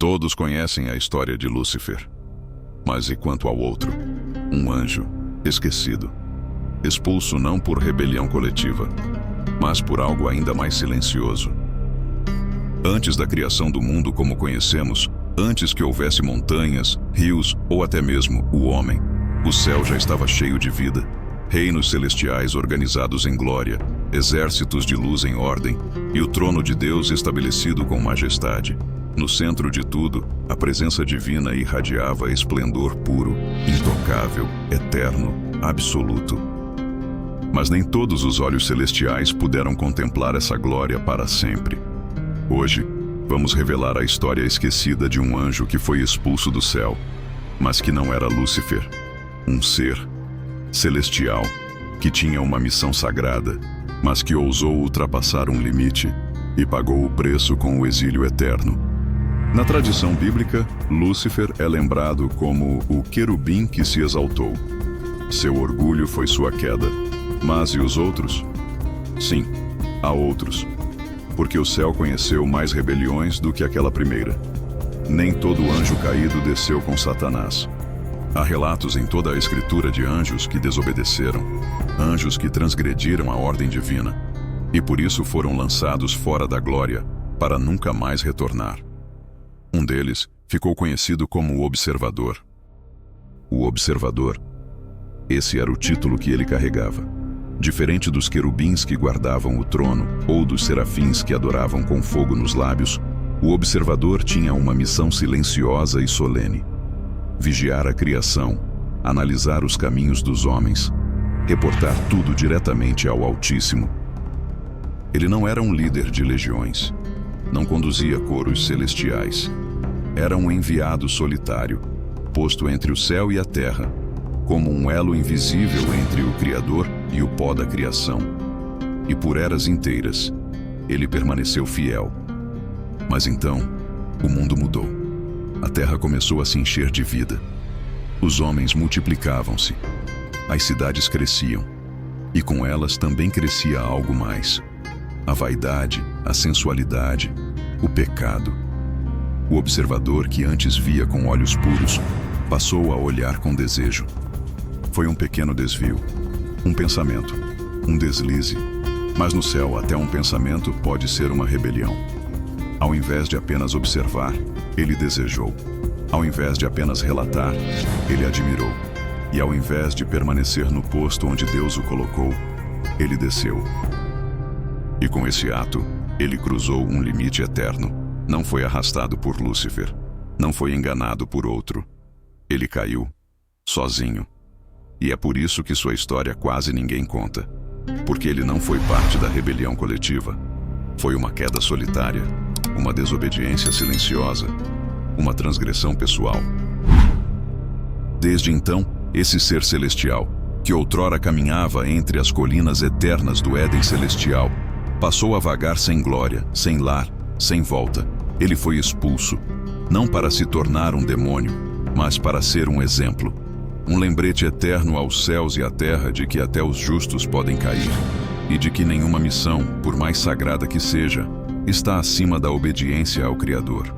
Todos conhecem a história de Lúcifer. Mas e quanto ao outro? Um anjo esquecido, expulso não por rebelião coletiva, mas por algo ainda mais silencioso. Antes da criação do mundo como conhecemos, antes que houvesse montanhas, rios ou até mesmo o homem, o céu já estava cheio de vida, reinos celestiais organizados em glória, exércitos de luz em ordem e o trono de Deus estabelecido com majestade. No centro de tudo, a presença divina irradiava esplendor puro, intocável, eterno, absoluto. Mas nem todos os olhos celestiais puderam contemplar essa glória para sempre. Hoje, vamos revelar a história esquecida de um anjo que foi expulso do céu, mas que não era Lúcifer, um ser celestial que tinha uma missão sagrada, mas que ousou ultrapassar um limite e pagou o preço com o exílio eterno. Na tradição bíblica, Lúcifer é lembrado como o querubim que se exaltou. Seu orgulho foi sua queda. Mas e os outros? Sim, há outros. Porque o céu conheceu mais rebeliões do que aquela primeira. Nem todo anjo caído desceu com Satanás. Há relatos em toda a Escritura de anjos que desobedeceram, anjos que transgrediram a ordem divina, e por isso foram lançados fora da glória, para nunca mais retornar. Um deles ficou conhecido como o Observador. O Observador. Esse era o título que ele carregava. Diferente dos querubins que guardavam o trono, ou dos serafins que adoravam com fogo nos lábios, o Observador tinha uma missão silenciosa e solene: vigiar a criação, analisar os caminhos dos homens, reportar tudo diretamente ao Altíssimo. Ele não era um líder de legiões, não conduzia coros celestiais. Era um enviado solitário, posto entre o céu e a terra, como um elo invisível entre o Criador e o pó da criação. E por eras inteiras, ele permaneceu fiel. Mas então, o mundo mudou. A terra começou a se encher de vida. Os homens multiplicavam-se. As cidades cresciam. E com elas também crescia algo mais: a vaidade, a sensualidade, o pecado. O observador, que antes via com olhos puros, passou a olhar com desejo. Foi um pequeno desvio, um pensamento, um deslize. Mas no céu, até um pensamento pode ser uma rebelião. Ao invés de apenas observar, ele desejou. Ao invés de apenas relatar, ele admirou. E ao invés de permanecer no posto onde Deus o colocou, ele desceu. E com esse ato, ele cruzou um limite eterno. Não foi arrastado por Lúcifer. Não foi enganado por outro. Ele caiu, sozinho. E é por isso que sua história quase ninguém conta. Porque ele não foi parte da rebelião coletiva. Foi uma queda solitária, uma desobediência silenciosa, uma transgressão pessoal. Desde então, esse ser celestial, que outrora caminhava entre as colinas eternas do Éden celestial, passou a vagar sem glória, sem lar, sem volta. Ele foi expulso, não para se tornar um demônio, mas para ser um exemplo. Um lembrete eterno aos céus e à terra de que até os justos podem cair, e de que nenhuma missão, por mais sagrada que seja, está acima da obediência ao Criador.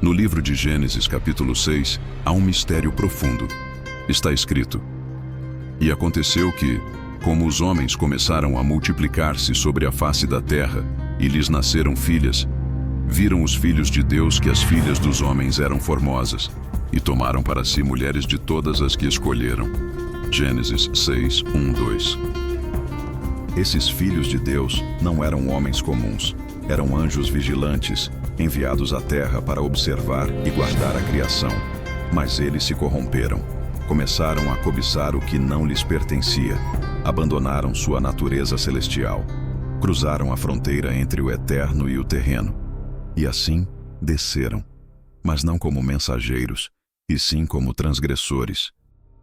No livro de Gênesis, capítulo 6, há um mistério profundo. Está escrito: E aconteceu que, como os homens começaram a multiplicar-se sobre a face da terra, e lhes nasceram filhas, viram os filhos de Deus que as filhas dos homens eram formosas, e tomaram para si mulheres de todas as que escolheram. Gênesis 6, 1, 2. Esses filhos de Deus não eram homens comuns, eram anjos vigilantes, enviados à terra para observar e guardar a criação. Mas eles se corromperam, começaram a cobiçar o que não lhes pertencia, abandonaram sua natureza celestial, cruzaram a fronteira entre o eterno e o terreno, e assim desceram, mas não como mensageiros, e sim como transgressores.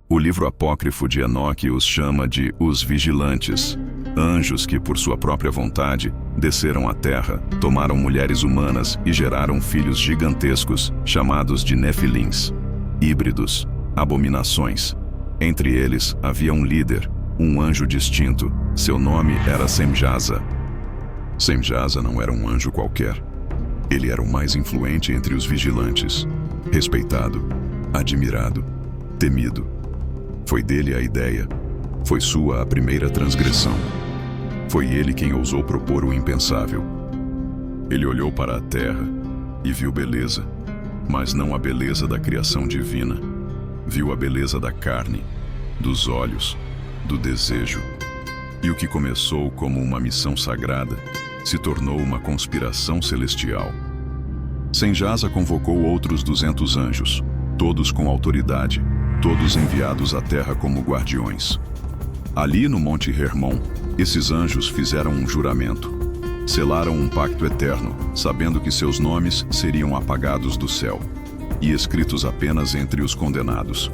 O livro apócrifo de Enoque os chama de os vigilantes, anjos que, por sua própria vontade, desceram à terra, tomaram mulheres humanas e geraram filhos gigantescos, chamados de nefilins, híbridos, abominações. Entre eles havia um líder, um anjo distinto. Seu nome era Semjaza. Semjasa não era um anjo qualquer. Ele era o mais influente entre os vigilantes, respeitado, admirado, temido. Foi dele a ideia, foi sua a primeira transgressão. Foi ele quem ousou propor o impensável. Ele olhou para a terra e viu beleza, mas não a beleza da criação divina. Viu a beleza da carne, dos olhos, do desejo. E o que começou como uma missão sagrada se tornou uma conspiração celestial. Semjasa convocou outros 200 anjos, todos com autoridade, todos enviados à terra como guardiões. Ali no Monte Hermon, esses anjos fizeram um juramento. Selaram um pacto eterno, sabendo que seus nomes seriam apagados do céu e escritos apenas entre os condenados.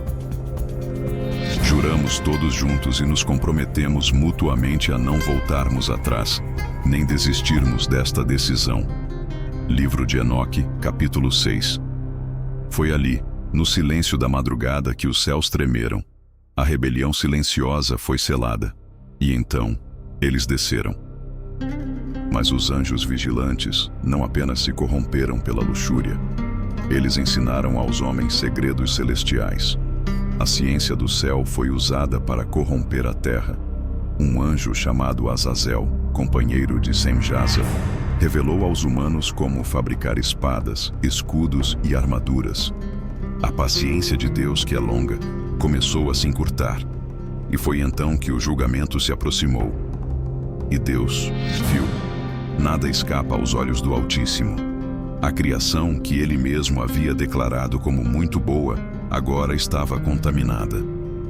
Juramos todos juntos e nos comprometemos mutuamente a não voltarmos atrás, nem desistirmos desta decisão. Livro de Enoque, capítulo 6. Foi ali, no silêncio da madrugada, que os céus tremeram. A rebelião silenciosa foi selada. E então, eles desceram. Mas os anjos vigilantes não apenas se corromperam pela luxúria. Eles ensinaram aos homens segredos celestiais. A ciência do céu foi usada para corromper a terra. Um anjo chamado Azazel, companheiro de Semjasa, revelou aos humanos como fabricar espadas, escudos e armaduras. A paciência de Deus, que é longa, começou a se encurtar. E foi então que o julgamento se aproximou. E Deus viu. Nada escapa aos olhos do Altíssimo. A criação que ele mesmo havia declarado como muito boa, agora estava contaminada.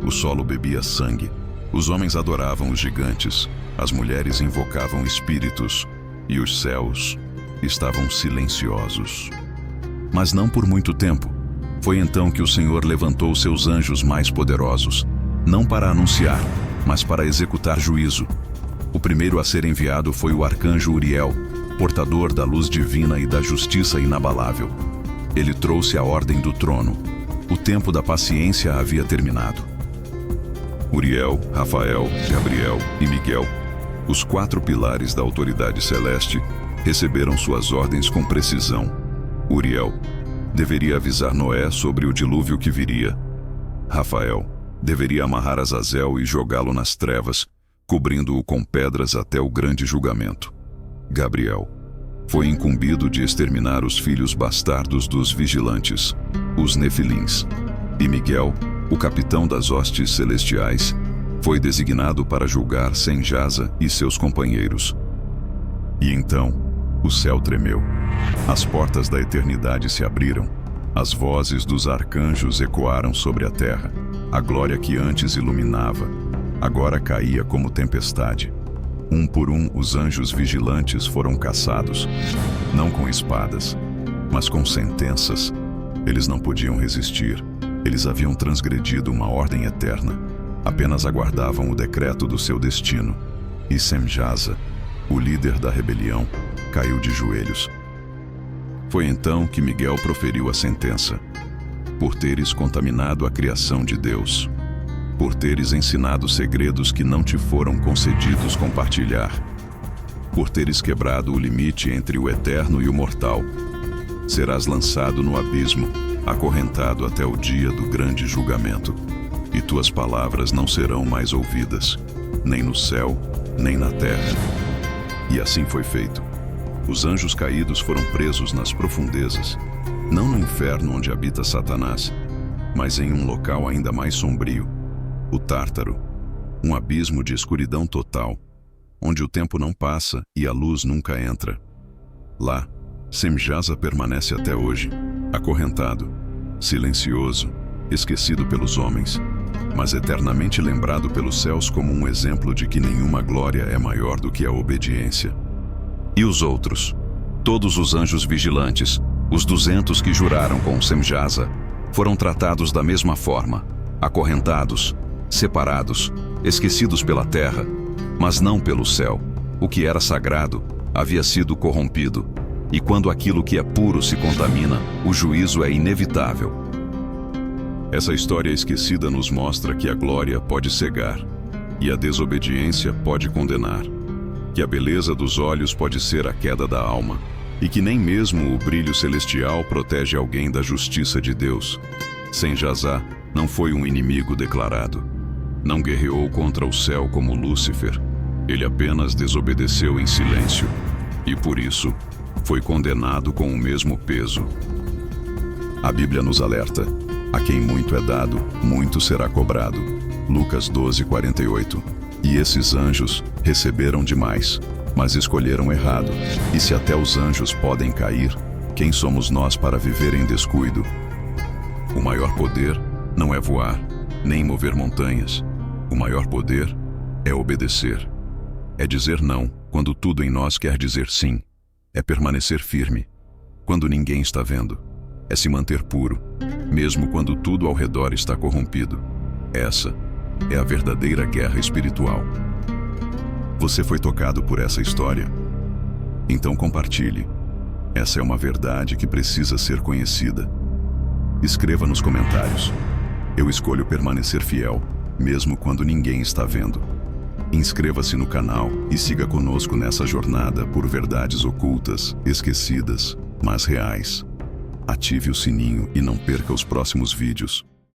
O solo bebia sangue. Os homens adoravam os gigantes. As mulheres invocavam espíritos. E os céus estavam silenciosos. Mas não por muito tempo. Foi então que o Senhor levantou seus anjos mais poderosos, não para anunciar, mas para executar juízo. O primeiro a ser enviado foi o arcanjo Uriel, portador da luz divina e da justiça inabalável. Ele trouxe a ordem do trono. O tempo da paciência havia terminado. Uriel, Rafael, Gabriel e Miguel, os 4 pilares da autoridade celeste, receberam suas ordens com precisão. Uriel deveria avisar Noé sobre o dilúvio que viria. Rafael deveria amarrar Azazel e jogá-lo nas trevas, cobrindo-o com pedras até o grande julgamento. Gabriel foi incumbido de exterminar os filhos bastardos dos vigilantes, os Nefilins. E Miguel, o capitão das hostes celestiais, foi designado para julgar Semjasa e seus companheiros. E então, o céu tremeu. As portas da eternidade se abriram. As vozes dos arcanjos ecoaram sobre a terra. A glória que antes iluminava, agora caía como tempestade. Um por um, os anjos vigilantes foram caçados. Não com espadas, mas com sentenças. Eles não podiam resistir. Eles haviam transgredido uma ordem eterna. Apenas aguardavam o decreto do seu destino. E Semjasa, o líder da rebelião, caiu de joelhos. Foi então que Miguel proferiu a sentença. Por teres contaminado a criação de Deus, por teres ensinado segredos que não te foram concedidos compartilhar, por teres quebrado o limite entre o eterno e o mortal, serás lançado no abismo, acorrentado até o dia do grande julgamento, e tuas palavras não serão mais ouvidas, nem no céu, nem na terra. E assim foi feito. Os anjos caídos foram presos nas profundezas, não no inferno onde habita Satanás, mas em um local ainda mais sombrio, o Tártaro, um abismo de escuridão total, onde o tempo não passa e a luz nunca entra. Lá, Semjasa permanece até hoje, acorrentado, silencioso, esquecido pelos homens, mas eternamente lembrado pelos céus como um exemplo de que nenhuma glória é maior do que a obediência. E os outros, todos os anjos vigilantes, os 200 que juraram com Semjasa, foram tratados da mesma forma, acorrentados, separados, esquecidos pela terra, mas não pelo céu. O que era sagrado havia sido corrompido, e quando aquilo que é puro se contamina, o juízo é inevitável. Essa história esquecida nos mostra que a glória pode cegar, e a desobediência pode condenar. que a beleza dos olhos pode ser a queda da alma, e que nem mesmo o brilho celestial protege alguém da justiça de Deus. Senjazá não foi um inimigo declarado. Não guerreou contra o céu como Lúcifer. Ele apenas desobedeceu em silêncio, e por isso foi condenado com o mesmo peso. A Bíblia nos alerta: a quem muito é dado, muito será cobrado. Lucas 12:48. E esses anjos receberam demais, mas escolheram errado. E se até os anjos podem cair, quem somos nós para viver em descuido? O maior poder não é voar, nem mover montanhas. O maior poder é obedecer. É dizer não quando tudo em nós quer dizer sim. É permanecer firme quando ninguém está vendo. É se manter puro, mesmo quando tudo ao redor está corrompido. Essa é a verdadeira guerra espiritual. Você foi tocado por essa história? Então compartilhe. Essa é uma verdade que precisa ser conhecida. Escreva nos comentários: eu escolho permanecer fiel, mesmo quando ninguém está vendo. Inscreva-se no canal e siga conosco nessa jornada por verdades ocultas, esquecidas, mas reais. Ative o sininho e não perca os próximos vídeos.